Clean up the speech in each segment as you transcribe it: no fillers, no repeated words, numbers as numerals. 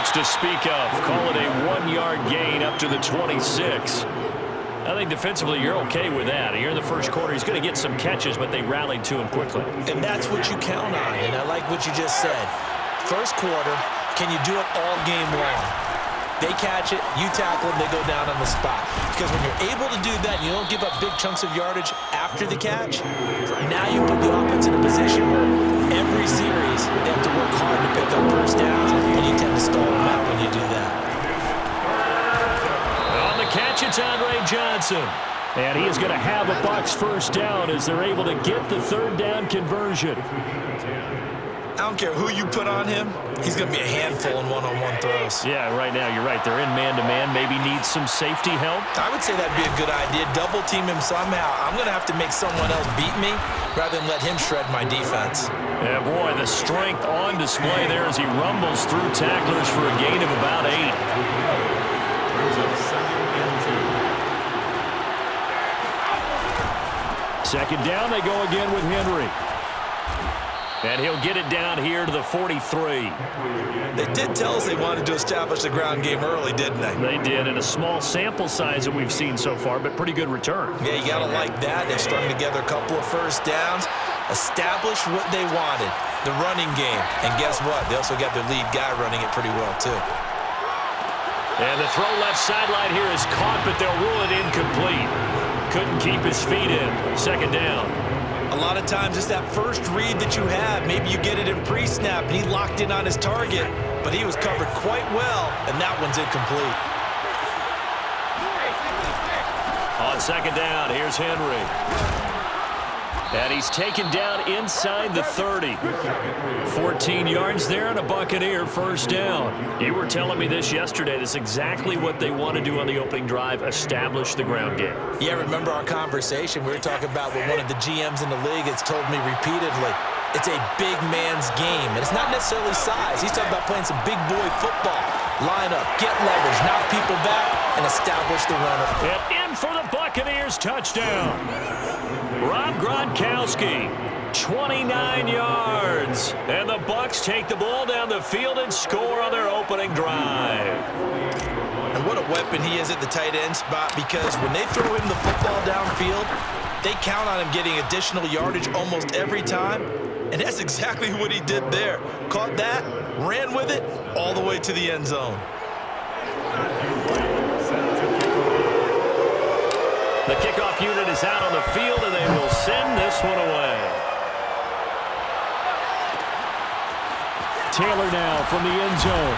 yards to speak of. Call it a 1-yard gain up to the 26. I think defensively you're okay with that. Here in the first quarter, he's going to get some catches, but they rallied to him quickly. And that's what you count on, and I like what you just said. First quarter, can you do it all game long? They catch it, you tackle them, they go down on the spot. Because when you're able to do that, you don't give up big chunks of yardage after the catch, now you put the offense in a position where every series they have to work hard to pick up first downs, and you tend to stall them out when you do that. On the catch, it's Andre Johnson. And he is going to have a Bucs first down as they're able to get the third down conversion. I don't care who you put on him, he's going to be a handful in one-on-one throws. Yeah, right now you're right. They're in man-to-man. Maybe needs some safety help. I would say that'd be a good idea. Double team him somehow. I'm going to have to make someone else beat me rather than let him shred my defense. Yeah, boy, the strength on display there as he rumbles through tacklers for a gain of about 8. Second down, they go again with Henry. And he'll get it down here to the 43. They did tell us they wanted to establish the ground game early, didn't they? They did, in a small sample size that we've seen so far, but pretty good return. Yeah, you got to like that. They've strung together a couple of first downs, established what they wanted, the running game. And guess what? They also got their lead guy running it pretty well, too. And the throw left sideline here is caught, but they'll rule it incomplete. Couldn't keep his feet in. Second down. A lot of times it's that first read that you have. Maybe you get it in pre-snap, and he locked in on his target, but he was covered quite well, and that one's incomplete. On second down, here's Henry. And he's taken down inside the 30. 14 yards there and a Buccaneer first down. You were telling me this yesterday. This is exactly what they want to do on the opening drive, establish the ground game. Yeah, remember our conversation? We were talking about what one of the GMs in the league has told me repeatedly. It's a big man's game, and it's not necessarily size. He's talking about playing some big boy football. Line up, get leverage, knock people back, and establish the runner. And in for the Buccaneers touchdown. Rob Gronkowski, 29 yards. And the Bucs take the ball down the field and score on their opening drive. And what a weapon he is at the tight end spot, because when they throw him the football downfield, they count on him getting additional yardage almost every time. And that's exactly what he did there. Caught that, ran with it, all the way to the end zone. The kickoff unit is out on the field, and they will send this one away. Taylor now from the end zone.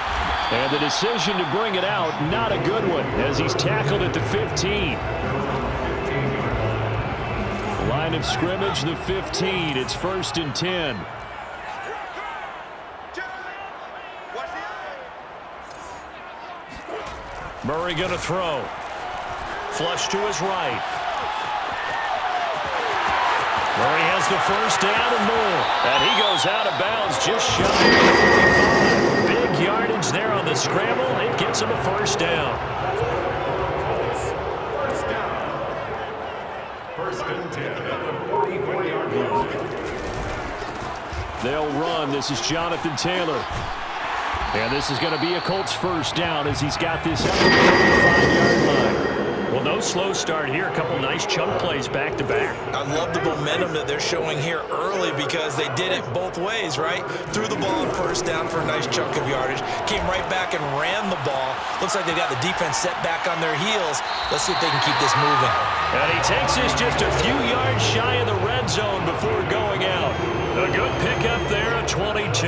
And the decision to bring it out, not a good one, as he's tackled at the 15. Line of scrimmage, the 15. It's 1st and 10. Murray going to throw. Flush to his right. Murray has the first down and more. And he goes out of bounds just shy of the 45. Big yardage there on the scramble. It gets him a first down. First and 10 at the 44-yard line. They'll run. This is Jonathan Taylor. And this is going to be a Colts first down as he's got this up to the 35-yard line. Well, no slow start here. A couple nice chunk plays back-to-back. I love the momentum that they're showing here early, because they did it both ways, right? Threw the ball on first down for a nice chunk of yardage. Came right back and ran the ball. Looks like they got the defense set back on their heels. Let's see if they can keep this moving. And he takes this just a few yards shy of the red zone before going out. A good pickup there at 22.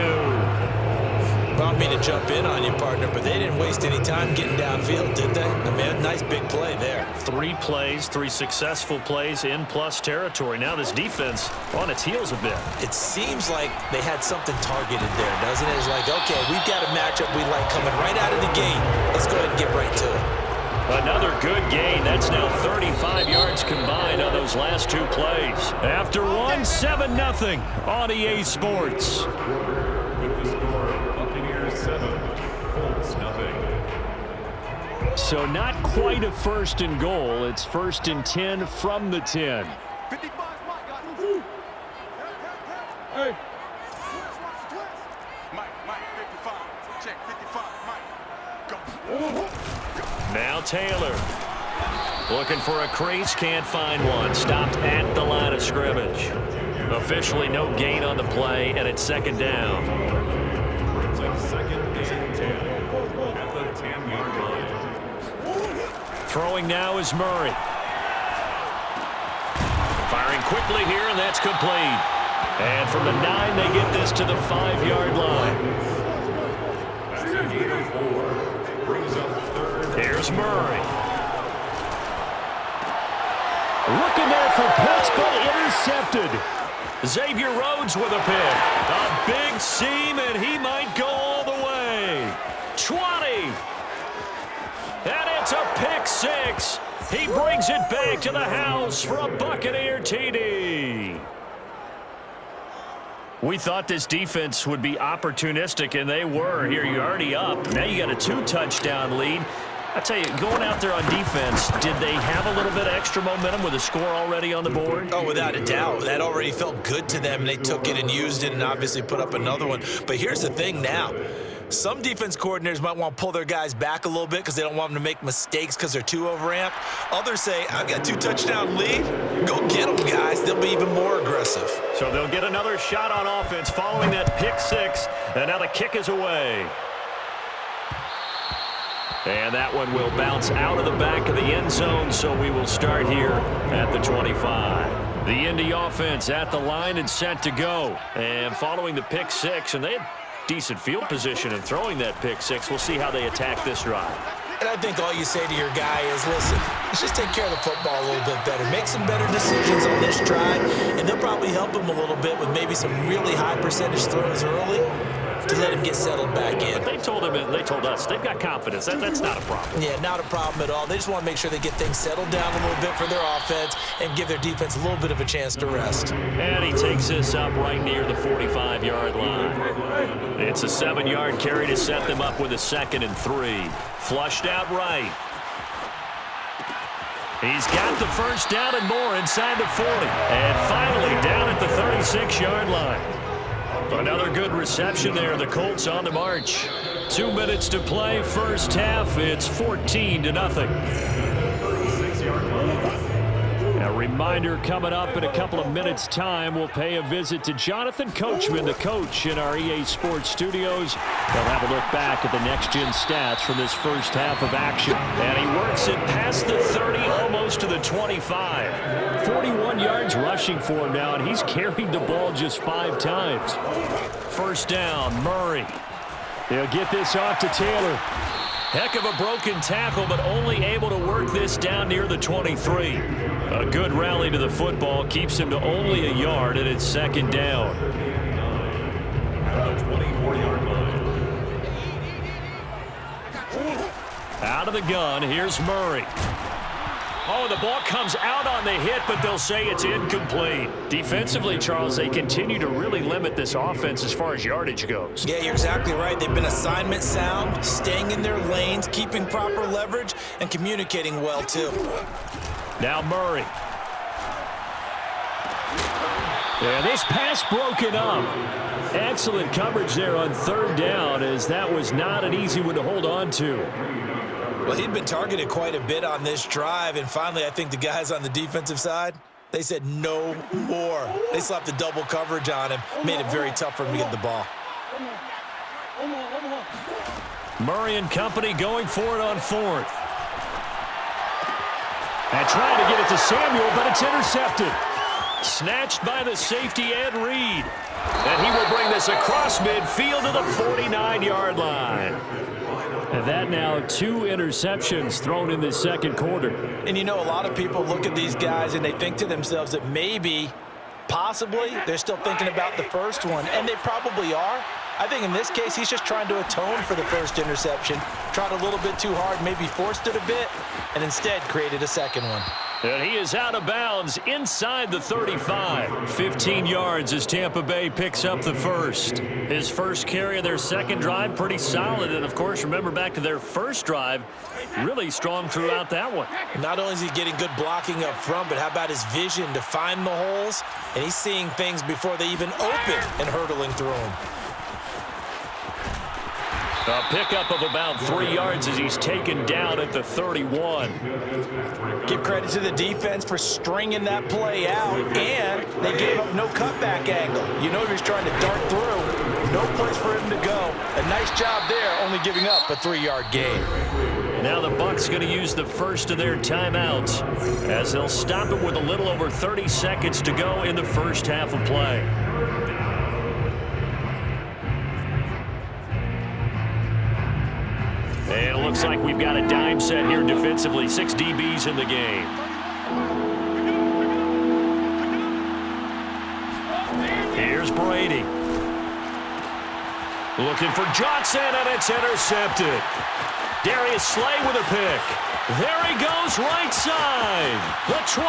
I don't mean to jump in on you, partner, but they didn't waste any time getting downfield, did they? I mean, nice big play there. 3 plays, 3 successful plays in plus territory. Now this defense on its heels a bit. It seems like they had something targeted there, doesn't it? It's like, okay, we've got a matchup we like coming right out of the gate. Let's go ahead and get right to it. Another good gain. That's now 35 yards combined on those last 2 plays. After one, 7-0 on EA Sports. So not quite a 1st and goal. It's 1st and 10 from the 10. Mike, 55. Check 55, Mike. Taylor. Looking for a crease, can't find one. Stopped at the line of scrimmage. Officially no gain on the play, and it's second down. Brings up second and 10 at the 10-yard line. Throwing now is Murray. Firing quickly here, and that's complete. And from the 9, they get this to the 5-yard line. That's a gain of 4. Brings up third. Here's Murray. Looking there for picks, but intercepted. Xavier Rhodes with a pick. A big seam, and he might go all the way. 20. And it's a pick 6. He brings it back to the house for a Buccaneer TD. We thought this defense would be opportunistic, and they were. Here, you're already up. Now you got a 2-touchdown lead. I tell you, going out there on defense, did they have a little bit of extra momentum with a score already on the board? Oh, without a doubt. That already felt good to them, and they took it and used it and obviously put up another one. But here's the thing now. Some defense coordinators might want to pull their guys back a little bit because they don't want them to make mistakes because they're too overamped. Others say, I've got 2-touchdown lead. Go get them, guys. They'll be even more aggressive. So they'll get another shot on offense following that pick 6, and now the kick is away. And that one will bounce out of the back of the end zone, so we will start here at the 25. The Indy offense at the line and set to go. And following the pick 6, and they had decent field position in throwing that pick 6. We'll see how they attack this drive. And I think all you say to your guy is, listen, let's just take care of the football a little bit better. Make some better decisions on this drive, and they'll probably help him a little bit with maybe some really high percentage throws early to let him get settled back in. But they told us they've got confidence. That's not a problem. Yeah, not a problem at all. They just want to make sure they get things settled down a little bit for their offense and give their defense a little bit of a chance to rest. And he takes this up right near the 45-yard line. It's a 7-yard carry to set them up with a 2nd and 3. Flushed out right. He's got the first down and more inside the 40. And finally down at the 36-yard line. Another good reception there. The Colts on the march. 2 minutes to play. First half. It's 14-0. A reminder coming up in a couple of minutes' time. We'll pay a visit to Jonathan Coachman, the coach in our EA Sports studios. They'll have a look back at the next-gen stats from this first half of action. And he works it past the 30, almost to the 25. 41 yards rushing for him now, and he's carried the ball just 5 times. First down, Murray. They'll get this off to Taylor. Heck of a broken tackle, but only able to work this down near the 23. A good rally to the football keeps him to only a yard, and it's second down. At the 24-yard line. Out of the gun, here's Murray. Oh, the ball comes out on the hit, but they'll say it's incomplete. Defensively, Charles, they continue to really limit this offense as far as yardage goes. Yeah, you're exactly right. They've been assignment sound, staying in their lanes, keeping proper leverage, and communicating well, too. Now Murray. And this pass broken up. Excellent coverage there on 3rd down, as that was not an easy one to hold on to. Well, he'd been targeted quite a bit on this drive, and finally I think the guys on the defensive side, they said no more. They slapped the double coverage on him, made it very tough for him to get the ball. Murray and company going for it on 4th. And trying to get it to Samuel, but it's intercepted. Snatched by the safety, Ed Reed. And he will bring this across midfield to the 49-yard line. And that now 2 interceptions thrown in the second quarter. And you know, a lot of people look at these guys and they think to themselves that maybe, possibly, they're still thinking about the first one. And they probably are. I think in this case, he's just trying to atone for the first interception. Tried a little bit too hard, maybe forced it a bit, and instead created a second one. And he is out of bounds inside the 35. 15 yards as Tampa Bay picks up the first. His first carry of their second drive, pretty solid. And, of course, remember back to their first drive, really strong throughout that one. Not only is he getting good blocking up front, but how about his vision to find the holes? And he's seeing things before they even open and hurtling through them. A pickup of about 3 yards as he's taken down at the 31. Give credit to the defense for stringing that play out, and they gave up no cutback angle. You know he's trying to dart through. No place for him to go. A nice job there, only giving up a 3-yard gain. Now the Bucs going to use the first of their timeouts as they'll stop it with a little over 30 seconds to go in the first half of play. And it looks like we've got a dime set here defensively. 6 DBs in the game. Here's Brady. Looking for Johnson, and it's intercepted. Darius Slay with a pick. There he goes, right side. The 20.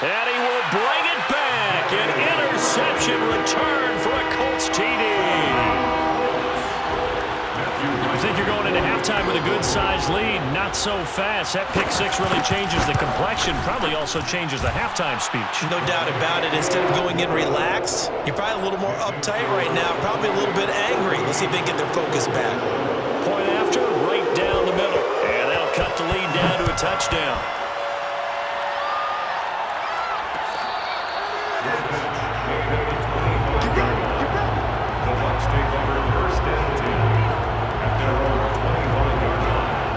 And he will bring it back. An interception return for a Colts TD. I think you're going into halftime with a good-sized lead. Not so fast. That pick six really changes the complexion. Probably also changes the halftime speech. No doubt about it. Instead of going in relaxed, you're probably a little more uptight right now. Probably a little bit angry. Let's see if they get their focus back. Point after, right down the middle. And they'll cut the lead down to a touchdown. The Bucs take over first and 10 at their own 25-yard line.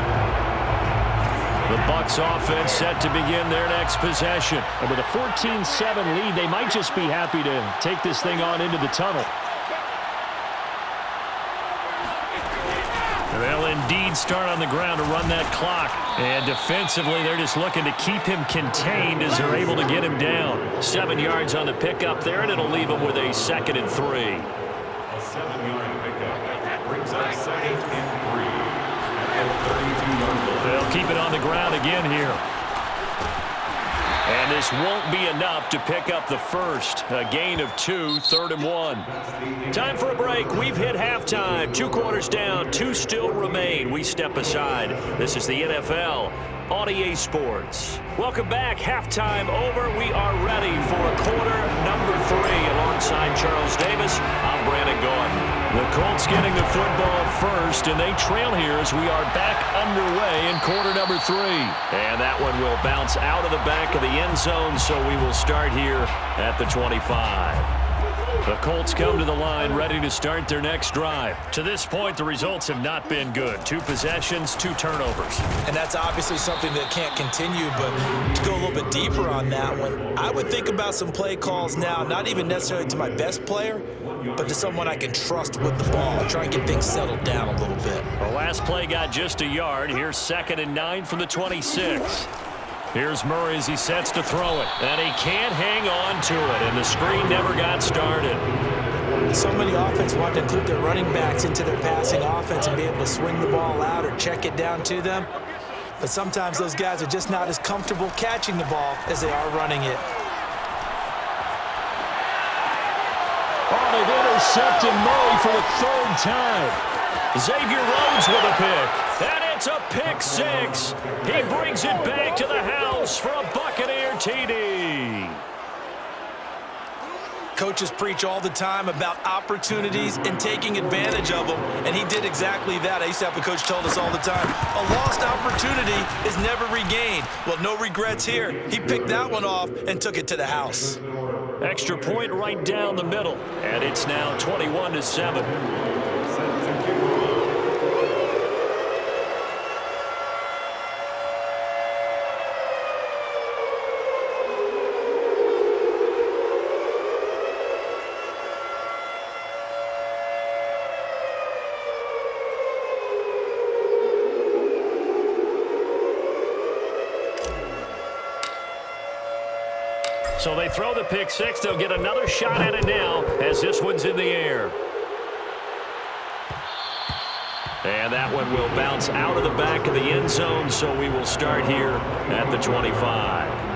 The Bucs offense set to begin their next possession. And with a 14-7 lead, they might just be happy to take this thing on into the tunnel. They'll indeed start on the ground to run that clock. And defensively, they're just looking to keep him contained as they're able to get him down. 7 yards on the pickup there, and it'll leave him with a 2nd and 3. A 7-yard pickup brings up 2nd and 3 at the 32-yard line. They'll keep it on the ground again here. And this won't be enough to pick up the first. A gain of 2, 3rd and 1. Time for a break. We've hit halftime. 2 quarters down, 2 still remain. We step aside. This is the NFL on EA Sports. Welcome back. Halftime over. We are ready for quarter number 3. Alongside Charles Davis, I'm Brandon Gordon. The Colts getting the football first, and they trail here as we are back underway in quarter number 3. And that one will bounce out of the back of the end zone, so we will start here at the 25. The Colts come to the line ready to start their next drive. To this point, the results have not been good. 2 possessions, 2 turnovers. And that's obviously something that can't continue, but to go a little bit deeper on that one, I would think about some play calls now, not even necessarily to my best player, but to someone I can trust with the ball. Try and get things settled down a little bit. The last play got just a yard. Here's 2nd and 9 from the 26. Here's Murray as he sets to throw it. And he can't hang on to it, and the screen never got started. So many offense want to include their running backs into their passing offense and be able to swing the ball out or check it down to them. But sometimes those guys are just not as comfortable catching the ball as they are running it. Oh, they've intercepted Murray for the 3rd time. Xavier Rhodes with a pick. And it's a pick 6. He brings it back to the house for a Buccaneer TD. Coaches preach all the time about opportunities and taking advantage of them, and he did exactly that. I used to have a coach told us all the time, a lost opportunity is never regained. Well, no regrets here. He picked that one off and took it to the house. Extra point right down the middle, and it's now 21-7. So they throw the pick 6. They'll get another shot at it now as this one's in the air. And that one will bounce out of the back of the end zone, so we will start here at the 25.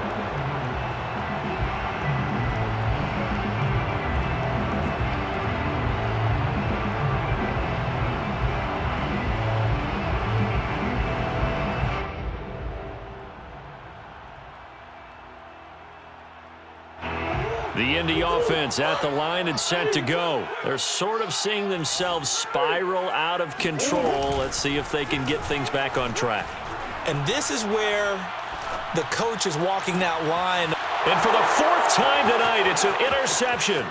The Indy offense at the line and set to go. They're sort of seeing themselves spiral out of control. Let's see if they can get things back on track. And this is where the coach is walking that line. And for the fourth time tonight, it's an interception.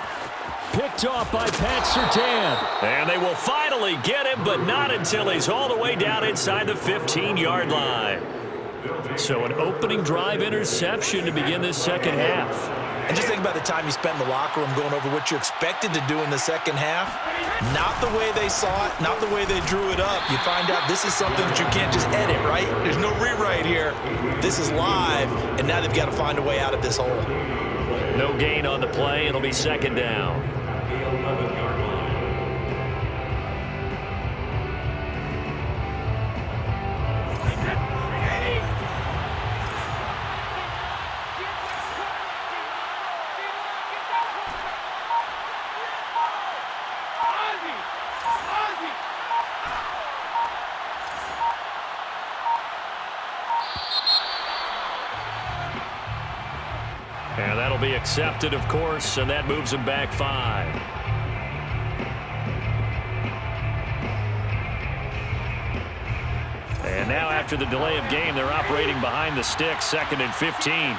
Picked off by Pat Surtain. And they will finally get him, but not until he's all the way down inside the 15-yard line. So an opening drive interception to begin this second half. And just think about the time you spent in the locker room going over what you expected to do in the second half. Not the way they saw it, not the way they drew it up. You find out this is something that you can't just edit, right? There's no rewrite here. This is live, and now they've got to find a way out of this hole. No gain on the play. It'll be second down. And that'll be accepted, of course, and that moves him back 5. And now after the delay of game, they're operating behind the sticks, 2nd and 15.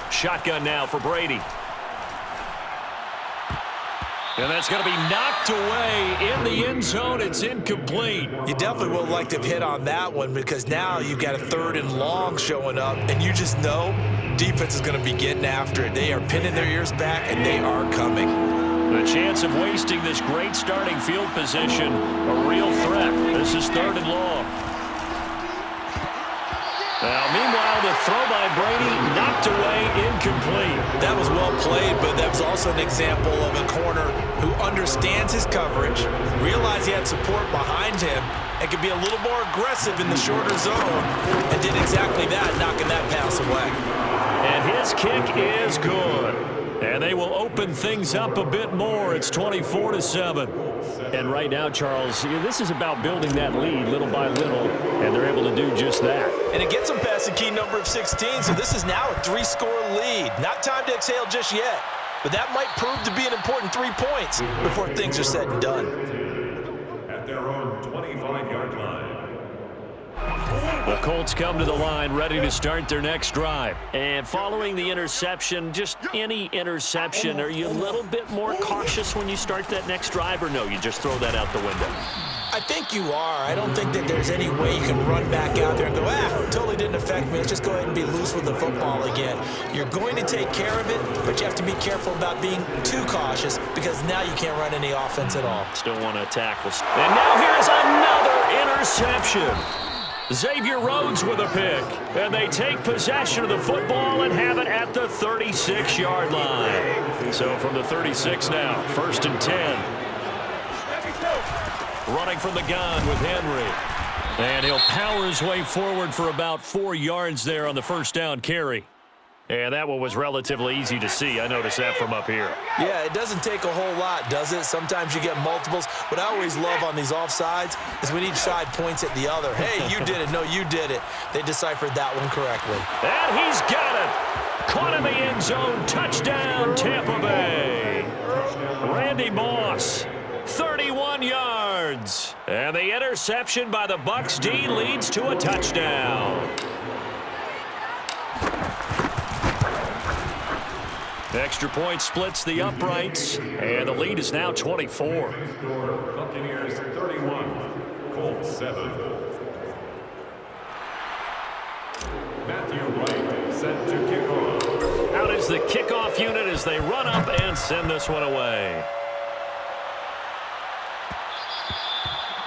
Shotgun now for Brady. And that's going to be knocked away in the end zone. It's incomplete. You definitely would like to have hit on that one because now you've got a 3rd and long showing up, and you just know defense is going to be getting after it. They are pinning their ears back, and they are coming. The chance of wasting this great starting field position, a real threat. This is 3rd and long. Now, meanwhile, the throw by Brady knocked away, incomplete. That was well played, but that was also an example of a corner who understands his coverage, realized he had support behind him, and could be a little more aggressive in the shorter zone, and did exactly that, knocking that pass away. And his kick is good. And they will open things up a bit more. It's 24-7. And right now, Charles, this is about building that lead little by little, and they're able to do just that. And it gets them past the key number of 16, so this is now a 3-score lead. Not time to exhale just yet, but that might prove to be an important 3 points before things are said and done. At their own 25-yard line. The Colts come to the line ready to start their next drive. And following the interception, just any interception, are you a little bit more cautious when you start that next drive, or no, you just throw that out the window? I think you are. I don't think that there's any way you can run back out there and go, it totally didn't affect me. Let's just go ahead and be loose with the football again. You're going to take care of it, but you have to be careful about being too cautious because now you can't run any offense at all. Still want to tackle. And now here's another interception. Xavier Rhodes with a pick, and they take possession of the football and have it at the 36-yard line. So from the 36 now, 1st and 10. Running from the gun with Henry. And he'll power his way forward for about 4 yards there on the first down carry. And that one was relatively easy to see. I noticed that from up here. Yeah, it doesn't take a whole lot, does it? Sometimes you get multiples. What I always love on these offsides is when each side points at the other. Hey, you did it. No, you did it. They deciphered that one correctly. And he's got it. Caught in the end zone. Touchdown, Tampa Bay. Randy Moss, 31 yards. And the interception by the Bucs D leads to a touchdown. Extra point splits the uprights, and the lead is now 24. Buccaneers 31, Colts 7. Matthew Wright set to kick off. Out is the kickoff unit as they run up and send this one away.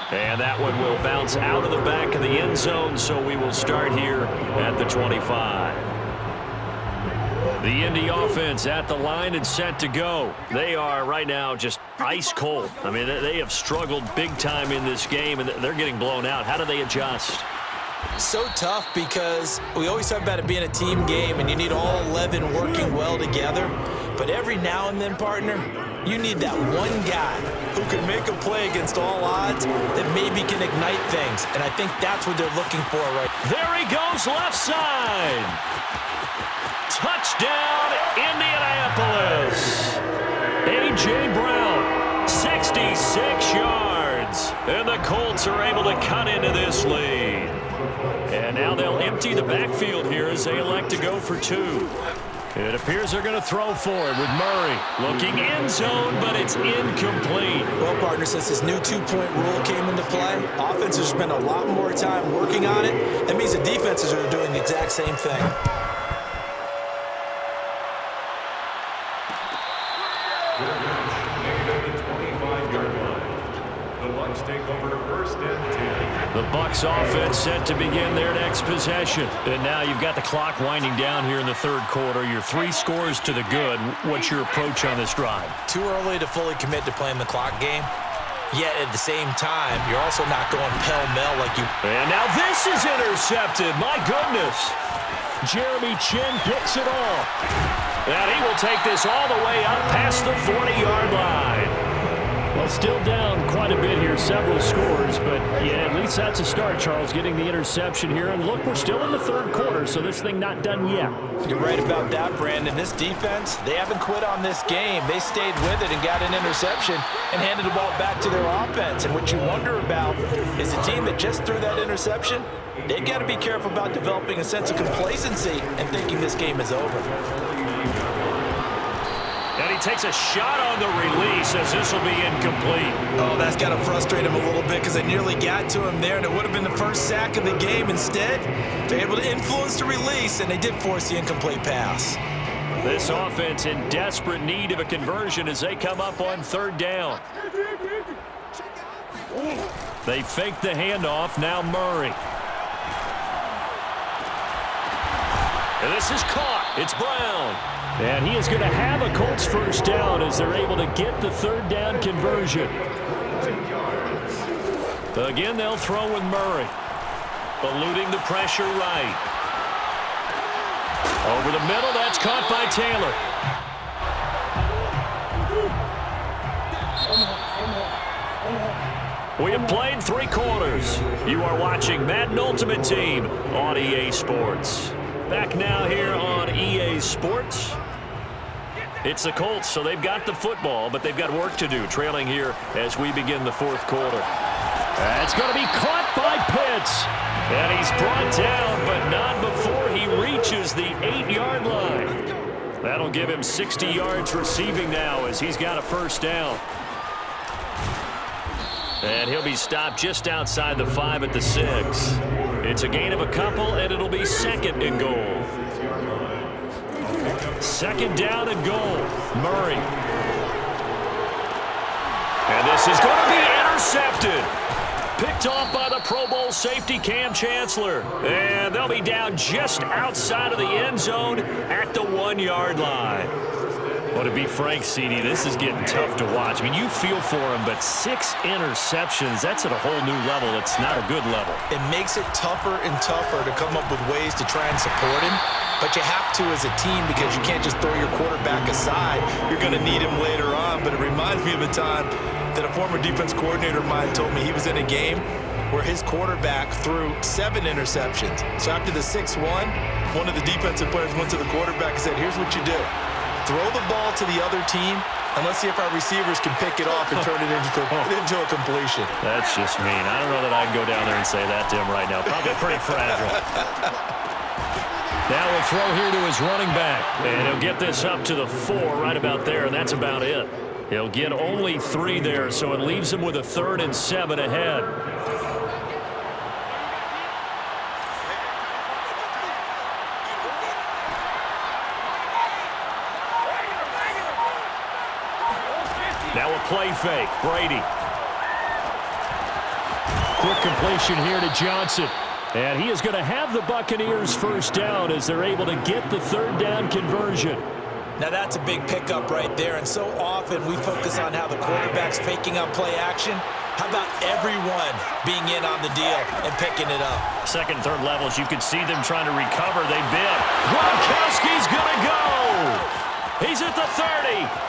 And that one will bounce out of the back of the end zone, so we will start here at the 25. The Indy offense at the line and set to go. They are right now just ice cold. I mean, they have struggled big time in this game, and they're getting blown out. How do they adjust? So tough because we always talk about it being a team game, and you need all 11 working well together. But every now and then, partner, you need that one guy who can make a play against all odds that maybe can ignite things. And I think that's what they're looking for right now. There he goes, left side. Touchdown, Indianapolis. A.J. Brown, 66 yards. And the Colts are able to cut into this lead. And now they'll empty the backfield here as they elect to go for two. It appears they're going to throw for it with Murray. Looking end zone, but it's incomplete. Well, partner, since this new two-point rule came into play, offenses spend a lot more time working on it. That means the defenses are doing the exact same thing. The Bucs offense set to begin their next possession. And now you've got the clock winding down here in the third quarter. You're 3 scores to the good. What's your approach on this drive? Too early to fully commit to playing the clock game. Yet at the same time, you're also not going pell-mell like you... And now this is intercepted. My goodness. Jeremy Chin picks it off. And he will take this all the way up past the 40-yard line. Well, still down quite a bit here, several scores, but yeah, at least that's a start, Charles, getting the interception here. And look, we're still in the third quarter, so this thing not done yet. You're right about that, Brandon. This defense, they haven't quit on this game. They stayed with it and got an interception and handed the ball back to their offense. And what you wonder about is the team that just threw that interception, they've got to be careful about developing a sense of complacency and thinking this game is over. And he takes a shot on the release as this will be incomplete. Oh, that's got to frustrate him a little bit because they nearly got to him there, and it would have been the first sack of the game. Instead, they're able to influence the release, and they did force the incomplete pass. This offense in desperate need of a conversion as they come up on third down. They fake the handoff. Now Murray. And this is caught. It's Brown. And he is going to have a Colts first down as they're able to get the third down conversion. Again, they'll throw with Murray. Eluding the pressure right. Over the middle, that's caught by Taylor. We have played 3 quarters. You are watching Madden Ultimate Team on EA Sports. Back now here on EA Sports. It's the Colts, so they've got the football, but they've got work to do, trailing here as we begin the fourth quarter. It's going to be caught by Pitts. And he's brought down, but not before he reaches the 8-yard line. That'll give him 60 yards receiving now as he's got a first down. And he'll be stopped just outside the 5 at the 6. It's a gain of a couple, and it'll be second and goal. Second down and goal. Murray. And this is going to be intercepted. Picked off by the Pro Bowl safety Cam Chancellor. And they'll be down just outside of the end zone at the 1-yard line. Well, to be frank, CD, this is getting tough to watch. I mean, you feel for him, but 6 interceptions, that's at a whole new level. It's not a good level. It makes it tougher and tougher to come up with ways to try and support him. But you have to as a team because you can't just throw your quarterback aside. You're going to need him later on. But it reminds me of a time that a former defense coordinator of mine told me he was in a game where his quarterback threw 7 interceptions. So after the 6th one of the defensive players went to the quarterback and said, here's what you do. Throw the ball to the other team, and let's see if our receivers can pick it off and turn it into a completion. That's just mean. I don't know that I can go down there and say that to him right now. Probably pretty fragile. Now we'll throw here to his running back, and he'll get this up to the 4 right about there, and that's about it. He'll get only 3 there, so it leaves him with a 3rd and 7 ahead. Now a play fake. Brady. Quick completion here to Johnson. And he is going to have the Buccaneers first down as they're able to get the 3rd down conversion. Now that's a big pickup right there, and so often we focus on how the quarterback's faking out play action. How about everyone being in on the deal and picking it up? Second, third levels, you can see them trying to recover. They bit. Gronkowski's going to go. He's at the 30.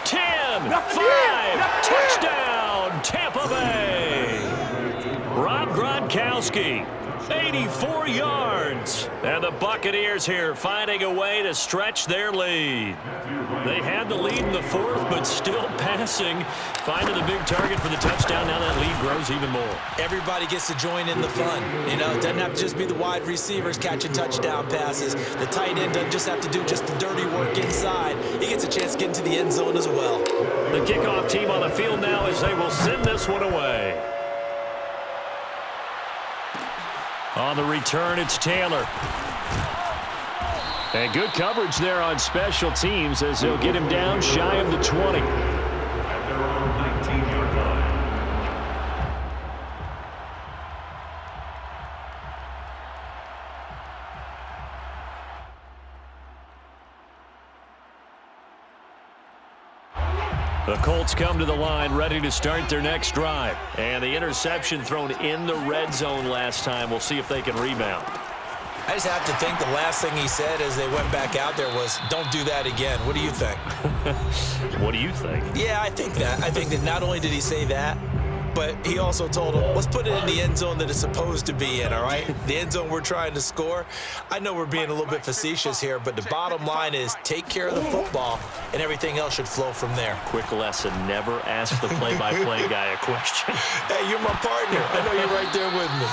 10, 5, touchdown, Tampa Bay. Rob Gronkowski, 84 yards. And the Buccaneers here finding a way to stretch their lead. They had the lead in the fourth, but still passing. Finding the big target for the touchdown. Now that lead grows even more. Everybody gets to join in the fun. You know, it doesn't have to just be the wide receivers catching touchdown passes. The tight end doesn't just have to do just the dirty work inside. He gets a chance to get into the end zone as well. The kickoff team on the field now as they will send this one away. On the return, it's Taylor. And good coverage there on special teams as they'll get him down shy of the 20. At their own 19-yard line. The Colts come to the line ready to start their next drive. And the interception thrown in the red zone last time. We'll see if they can rebound. I just have to think the last thing he said as they went back out there was, don't do that again. What do you think? What do you think? Yeah, I think that. I think that not only did he say that, but he also told him, let's put it in the end zone that it's supposed to be in, all right? The end zone we're trying to score. I know we're being a little bit facetious here, but the bottom line is take care of the football, and everything else should flow from there. Quick lesson, never ask the play-by-play guy a question. Hey, you're my partner. I know you're right there with me.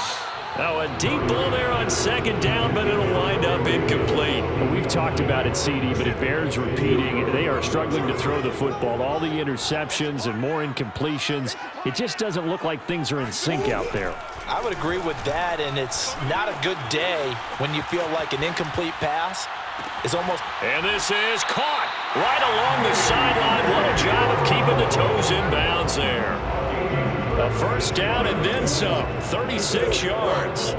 Now a deep ball there on second down, but it'll wind up incomplete. We've talked about it, CD, but it bears repeating. They are struggling to throw the football. All the interceptions and more incompletions. It just doesn't look like things are in sync out there. I would agree with that, and it's not a good day when you feel like an incomplete pass is almost... And this is caught right along the sideline. What a job of keeping the toes in bounds there. A first down and then some, 36 yards.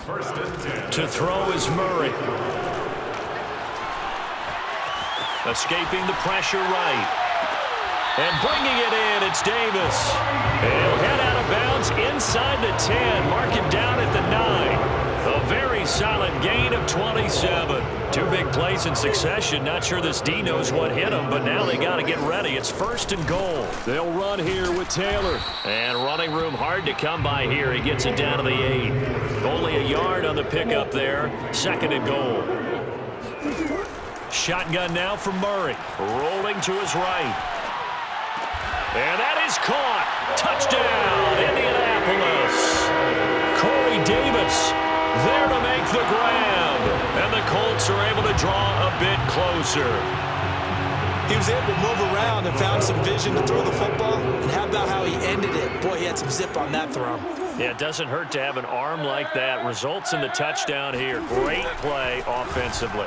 First and 10. To throw is Murray. Escaping the pressure right. And bringing it in, it's Davis. He'll head out of bounds inside the 10, mark it down at the 9. A very solid gain of 27. Two big plays in succession. Not sure this D knows what hit him, but now they got to get ready. It's first and goal. They'll run here with Taylor. And running room hard to come by here. He gets it down to the 8. Only a yard on the pickup there. Second and goal. Shotgun now for Murray. Rolling to his right. And that is caught. Touchdown, Indianapolis. Corey Davis there to make the grab. And the Colts are able to draw a bit closer. He was able to move around and found some vision to throw the football. And how about how he ended it? Boy, he had some zip on that throw. Yeah, it doesn't hurt to have an arm like that. Results in the touchdown here. Great play offensively.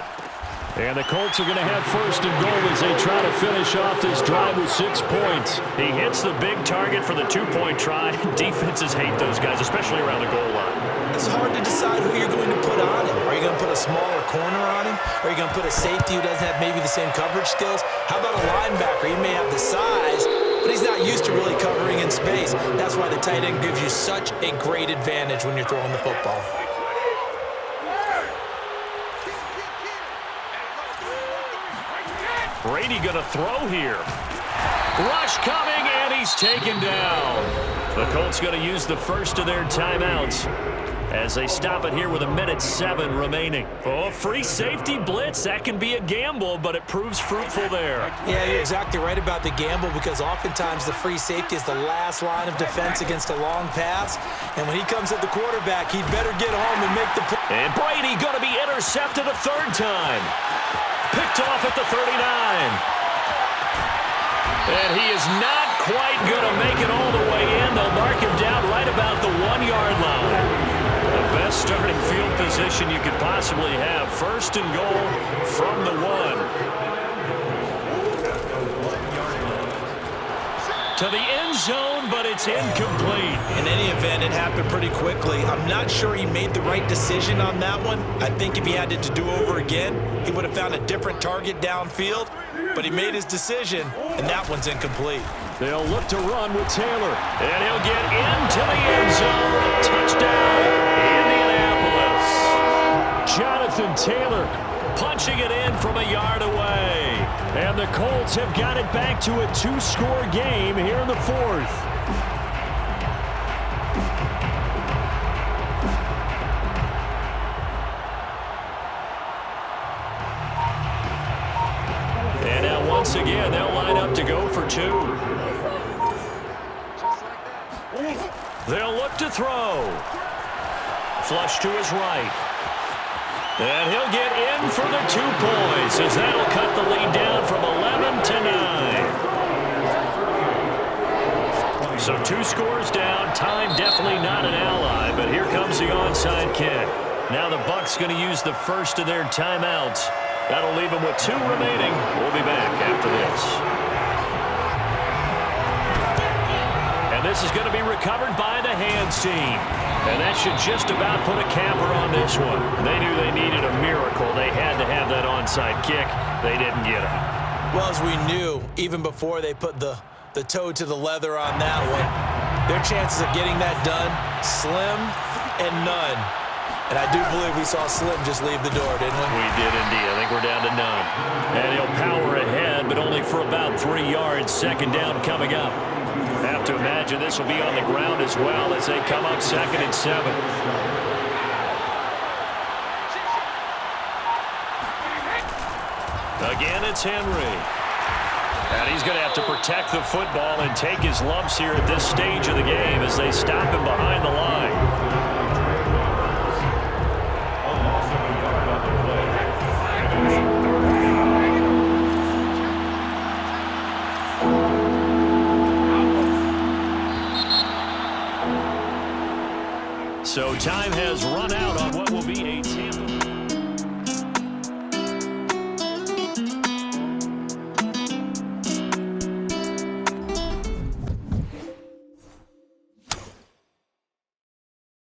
And the Colts are going to have first and goal as they try to finish off this drive with 6 points. He hits the big target for the 2-point try. Defenses hate those guys, especially around the goal line. It's hard to decide who you're going to put on him. Are you going to put a smaller corner on him? Are you going to put a safety who doesn't have maybe the same coverage skills? How about a linebacker? He may have the size, but he's not used to really covering in space. That's why the tight end gives you such a great advantage when you're throwing the football. Brady going to throw here. Rush coming, and he's taken down. The Colts going to use the first of their timeouts as they stop it here with 1:07 remaining. Oh, free safety blitz. That can be a gamble, but it proves fruitful there. Yeah, you're exactly right about the gamble because oftentimes the free safety is the last line of defense against a long pass. And when he comes at the quarterback, he'd better get home and make the play. And Brady going to be intercepted a third time. Picked off at the 39. And he is not quite going to make it all the way in. They'll mark him down right about the 1-yard line. The best starting field position you could possibly have. First and goal from the 1. To the end zone, but it's incomplete. In any event, it happened pretty quickly. I'm not sure he made the right decision on that one. I think if he had it to do over again, he would have found a different target downfield. But he made his decision, and that one's incomplete. They'll look to run with Taylor. And he'll get into the end zone. Touchdown, Indianapolis. Jonathan Taylor punching it in from a yard away. And the Colts have got it back to a 2-score game here in the fourth. And now once again, they'll line up to go for 2. They'll look to throw. Flush to his right. And he'll get in for the 2 points as that'll cut the lead down from 11 to 9. So 2 scores down. Time definitely not an ally, but here comes the onside kick. Now the Bucs going to use the first of their timeouts. That'll leave them with 2 remaining. We'll be back after this. And this is going to be recovered by the hands team. And that should just about put a capper on this one. They knew they needed a miracle. They had to have that onside kick. They didn't get it. Well, as we knew, even before they put the toe to the leather on that one, their chances of getting that done, slim and none. And I do believe we saw Slim just leave the door, didn't we? We did indeed. I think we're down to none. And he'll power ahead, but only for about 3 yards. Second down coming up. Have to imagine this will be on the ground as well as they come up 2nd and 7. Again, it's Henry. And he's going to have to protect the football and take his lumps here at this stage of the game as they stop him behind the line. So time has run out on what will be a Tampa